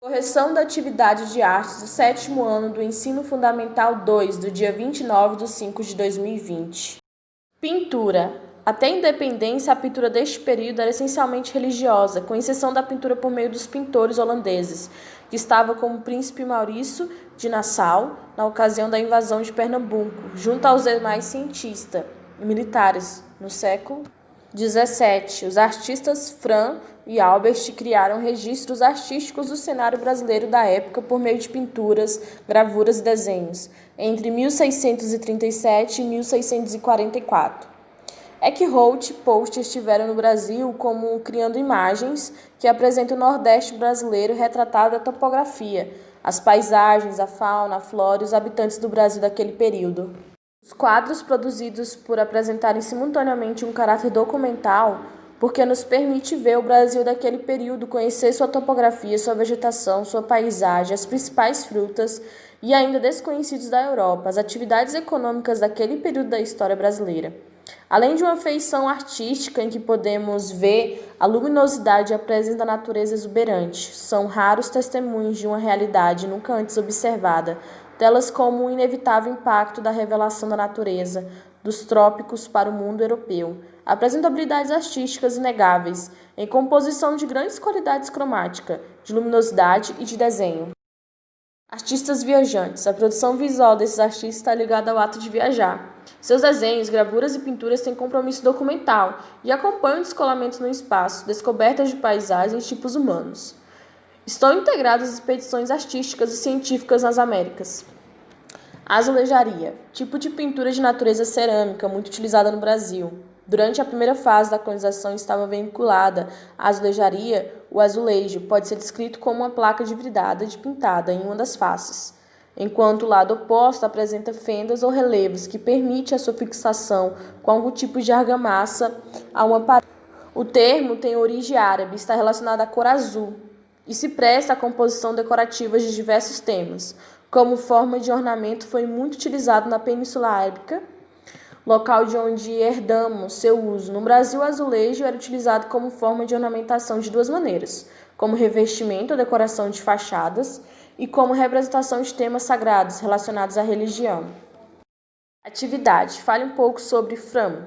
Correção da atividade de artes do 7º ano do Ensino Fundamental 2, do dia 29/5/2020. Pintura. Até a independência, a pintura deste período era essencialmente religiosa, com exceção da pintura por meio dos pintores holandeses, que estava como príncipe Maurício de Nassau, na ocasião da invasão de Pernambuco, junto aos demais cientistas e militares, no século XVII. Os artistas Fran e Albert criaram registros artísticos do cenário brasileiro da época por meio de pinturas, gravuras e desenhos, entre 1637 e 1644. Eckhout e Post estiveram no Brasil como criando imagens que apresentam o Nordeste brasileiro retratado da topografia, as paisagens, a fauna, a flora e os habitantes do Brasil daquele período. Os quadros produzidos por apresentarem simultaneamente um caráter documental, porque nos permite ver o Brasil daquele período, conhecer sua topografia, sua vegetação, sua paisagem, as principais frutas e ainda desconhecidos da Europa, as atividades econômicas daquele período da história brasileira. Além de uma feição artística em que podemos ver a luminosidade e a presença da natureza exuberante, são raros testemunhos de uma realidade nunca antes observada, delas como o inevitável impacto da revelação da natureza, dos trópicos para o mundo europeu. Apresentam habilidades artísticas inegáveis, em composição de grandes qualidades cromática, de luminosidade e de desenho. Artistas viajantes. A produção visual desses artistas está ligada ao ato de viajar. Seus desenhos, gravuras e pinturas têm compromisso documental e acompanham descolamentos no espaço, descobertas de paisagens e tipos humanos. Estão integradas expedições artísticas e científicas nas Américas. Azulejaria, tipo de pintura de natureza cerâmica muito utilizada no Brasil. Durante a primeira fase da colonização estava vinculada à azulejaria. O azulejo pode ser descrito como uma placa de vidrada pintada em uma das faces, enquanto o lado oposto apresenta fendas ou relevos que permite a sua fixação com algum tipo de argamassa a uma parede. O termo tem origem árabe, está relacionado à cor azul e se presta à composição decorativa de diversos temas. Como forma de ornamento foi muito utilizado na Península Arábica, local de onde herdamos seu uso. No Brasil, o azulejo era utilizado como forma de ornamentação de duas maneiras, como revestimento ou decoração de fachadas e como representação de temas sagrados relacionados à religião. Atividade. Fale um pouco sobre Fran.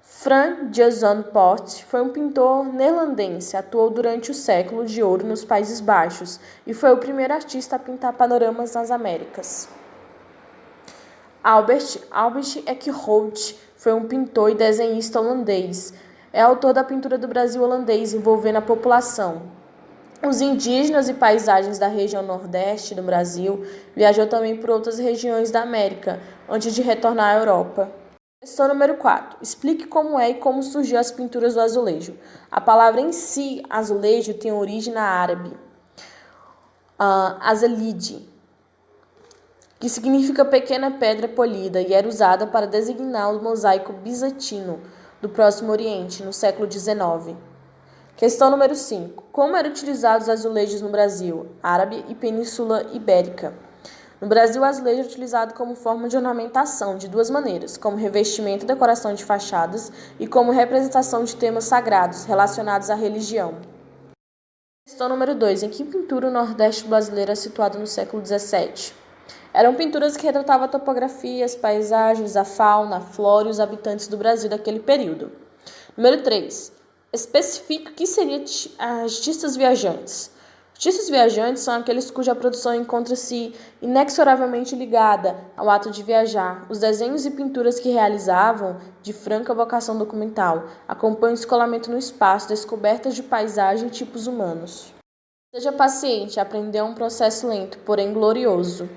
Fran Jason Post foi um pintor neerlandês, atuou durante o século de ouro nos Países Baixos e foi o primeiro artista a pintar panoramas nas Américas. Albert Eckhout foi um pintor e desenhista holandês. É autor da pintura do Brasil holandês envolvendo a população. Os indígenas e paisagens da região nordeste do Brasil. Viajou também por outras regiões da América, antes de retornar à Europa. Questão número 4. Explique como é e como surgiu as pinturas do azulejo. A palavra em si, azulejo, tem origem na árabe. Azelide, que significa pequena pedra polida e era usada para designar o mosaico bizantino do Próximo Oriente, no século XIX. Questão número 5. Como eram utilizados os azulejos no Brasil, Árabe e Península Ibérica? No Brasil, o azulejo é utilizado como forma de ornamentação de duas maneiras, como revestimento e decoração de fachadas e como representação de temas sagrados relacionados à religião. Questão número 2. Em que pintura o Nordeste brasileiro é situado no século XVII? Eram pinturas que retratavam a topografia, as paisagens, a fauna, a flora e os habitantes do Brasil daquele período. Número 3. Especifique o que seriam artistas viajantes. Artistas viajantes são aqueles cuja produção encontra-se inexoravelmente ligada ao ato de viajar. Os desenhos e pinturas que realizavam, de franca vocação documental, acompanham o descolamento no espaço, descobertas de paisagem e tipos humanos. Seja paciente, aprender é um processo lento, porém glorioso.